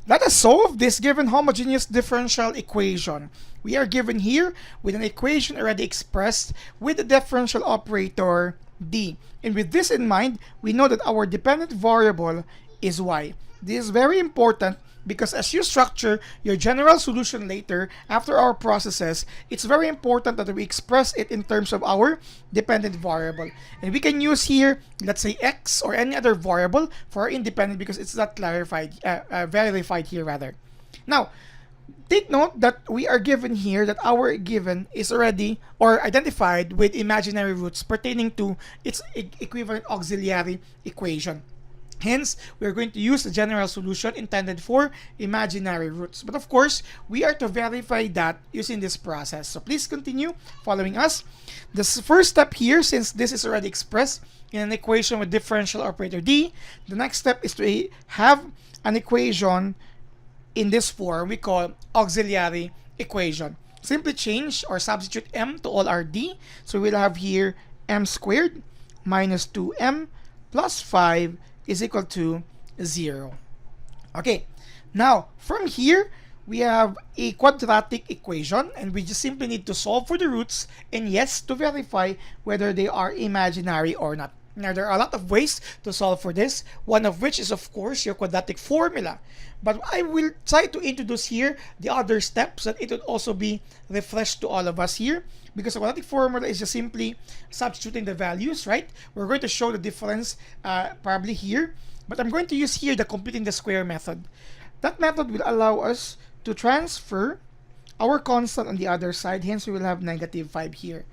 Let us solve this given homogeneous differential equation. We are given here with an equation already expressed with the differential operator d. And with this in mind, we know that our dependent variable is y. This is very important because as you structure your general solution later after our processes, it's very important that we express it in terms of our dependent variable. And we can use here, let's say x or any other variable for our independent because it's not clarified, verified here rather. Now, take note that we are given here that our given is already or identified with imaginary roots pertaining to its equivalent auxiliary equation. Hence, we are going to use the general solution intended for imaginary roots. But of course, we are to verify that using this process. So please continue following us. The first step here, since this is already expressed in an equation with differential operator d, the next step is to have an equation in this form we call auxiliary equation. Simply change or substitute m to all our d. So we'll have here m squared minus 2m plus 5 is equal to 0. Okay, now from here we have a quadratic equation and we just simply need to solve for the roots and yes, to verify whether they are imaginary or not. Now there are a lot of ways to solve for this, one of which is of course your quadratic formula. But I will try to introduce here the other steps that it would also be refreshed to all of us here, because the quadratic formula is just simply substituting the values, right? We're going to show the difference probably here, but I'm going to use here the computing the square method. That method will allow us to transfer our constant on the other side, hence we will have negative 5 here.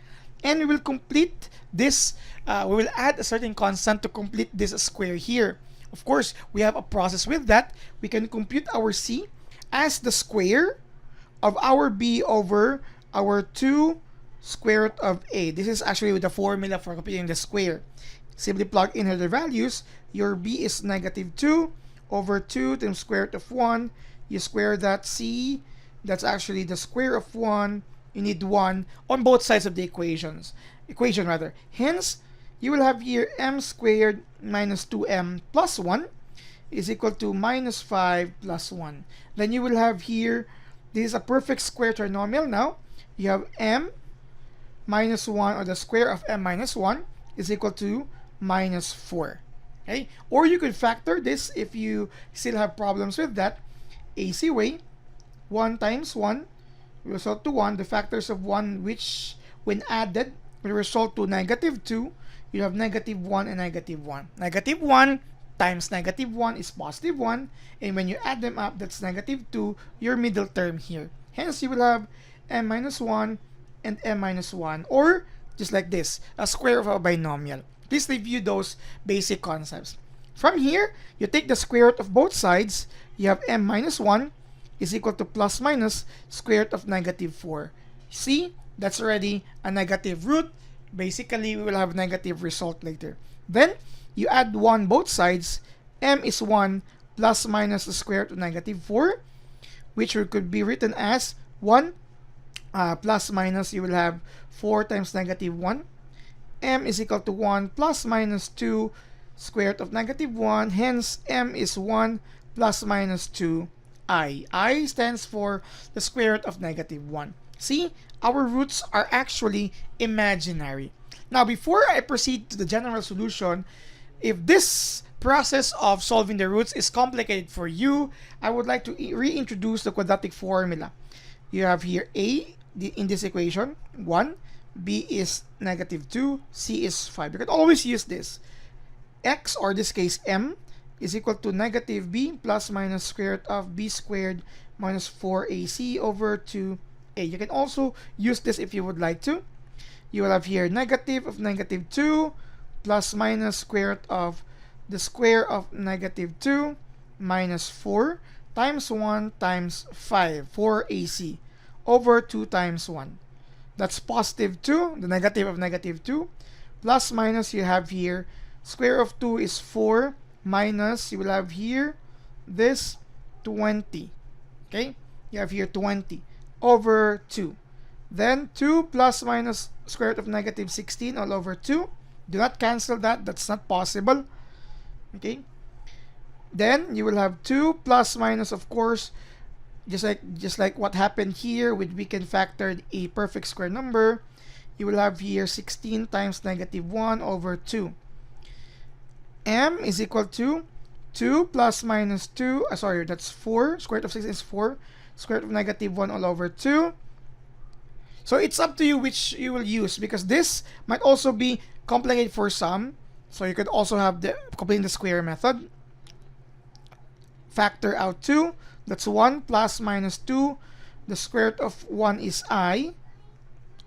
And we will complete this, we will add a certain constant to complete this square here. Of course, we have a process with that. We can compute our c as the square of our b over our 2 square root of a. This is actually with the formula for computing the square. Simply plug in here the values. Your b is negative 2 over 2 times square root of 1. You square that c. That's actually the square of 1. You need 1 on both sides of the equation. Hence, you will have here m squared minus 2m plus 1 is equal to minus 5 plus 1. Then you will have here, this is a perfect square trinomial now. You have m minus 1, or the square of m minus 1 is equal to minus 4. Okay? Or you could factor this if you still have problems with that. AC way, 1 times 1 will result to 1. The factors of 1 which when added will result to negative 2. You have negative 1 and negative 1. Negative 1 times negative 1 is positive 1. And when you add them up, that's negative 2, your middle term here. Hence, you will have m minus 1 and m minus 1. Or, just like this, a square of a binomial. Please review those basic concepts. From here, you take the square root of both sides. You have m minus 1 is equal to plus minus square root of negative 4. See, that's already a negative root. Basically, we will have a negative result later. Then, you add 1 both sides. M is 1 plus minus the square root of negative 4, which could be written as 1 plus minus, you will have 4 times negative 1. M is equal to 1 plus minus 2 square root of negative 1. Hence, M is 1 plus minus 2 I. I stands for the square root of negative 1. See, our roots are actually imaginary. Now, before I proceed to the general solution, if this process of solving the roots is complicated for you, I would like to reintroduce the quadratic formula. You have here a in this equation, 1, b is negative 2, c is 5. You can always use this. X, or in this case m, is equal to negative b plus minus square root of b squared minus 4ac over 2a. You can also use this if you would like to. You will have here negative of negative 2 plus minus square root of the square of negative 2 minus 4 times 1 times 5, 4ac, over 2 times 1. That's positive 2, the negative of negative 2, plus minus you have here, square of 2 is 4, minus you will have here this 20. Okay, you have here 20 over 2. Then 2 plus minus square root of negative 16 all over 2. Do not cancel that, that's not possible. Okay, Then you will have 2 plus minus, of course, just like what happened here with we can factor a perfect square number. You will have here 16 times negative 1 over 2. M is equal to 2 plus minus 2, sorry, that's 4. Square root of 6 is 4. Square root of negative 1 all over 2. So it's up to you which you will use, because this might also be complicated for some. So you could also have the completing the square method. Factor out 2. That's 1 plus minus 2. The square root of 1 is I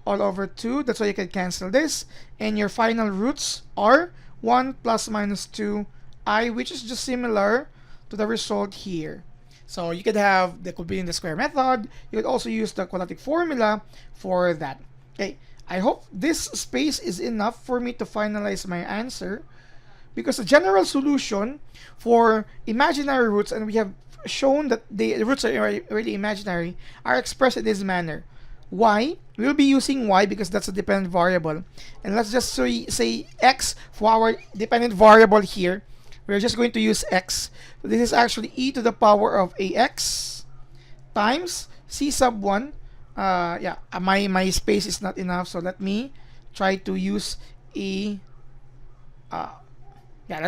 all over 2. That's why you can cancel this. And your final roots are 1 plus minus 2 I, which is just similar to the result here. So you could have the completing the square method. You could also use the quadratic formula for that. Okay, I hope this space is enough for me to finalize my answer, because the general solution for imaginary roots, and we have shown that the roots are already imaginary, are expressed in this manner. Y, we'll be using y because that's a dependent variable. And let's just say x for our dependent variable here. We're just going to use x. So this is actually e to the power of ax times c sub 1. My space is not enough, so let me try to use let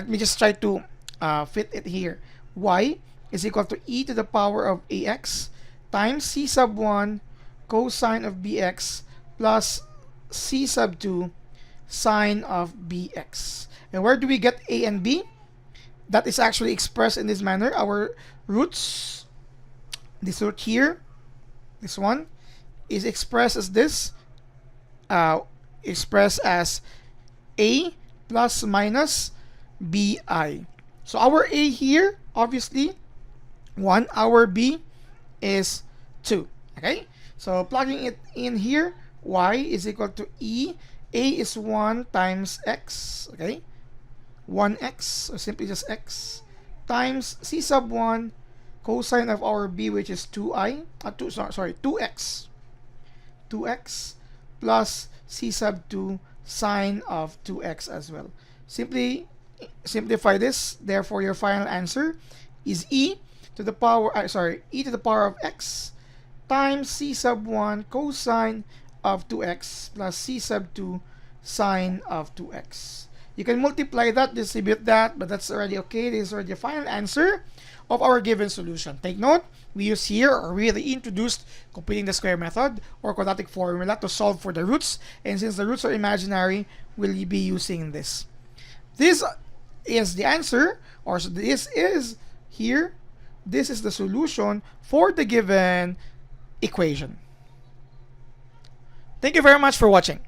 me just try to fit it here. Y is equal to e to the power of ax times c sub 1 cosine of bx plus c sub 2 sine of bx. And where do we get a and b? That is actually expressed in this manner. Our roots, this root here, this one, is expressed as this, expressed as a plus minus bi. So our a here, obviously, 1. Our b is 2. Okay? So plugging it in here, y is equal to e. A is 1 times x. Okay? 1x, or simply just x, times c sub 1 cosine of our b, which is 2x plus c sub 2 sine of 2x as well. Simply simplify this. Therefore, your final answer is e to the power of x times c sub 1 cosine of 2x plus c sub 2 sine of 2x. You can multiply that, distribute that, but that's already okay. This is already the final answer of our given solution. Take note, we use here, or we introduced completing the square method or quadratic formula to solve for the roots. And since the roots are imaginary, we'll be using this. This is the answer, or this is here. This is the solution for the given equation. Thank you very much for watching.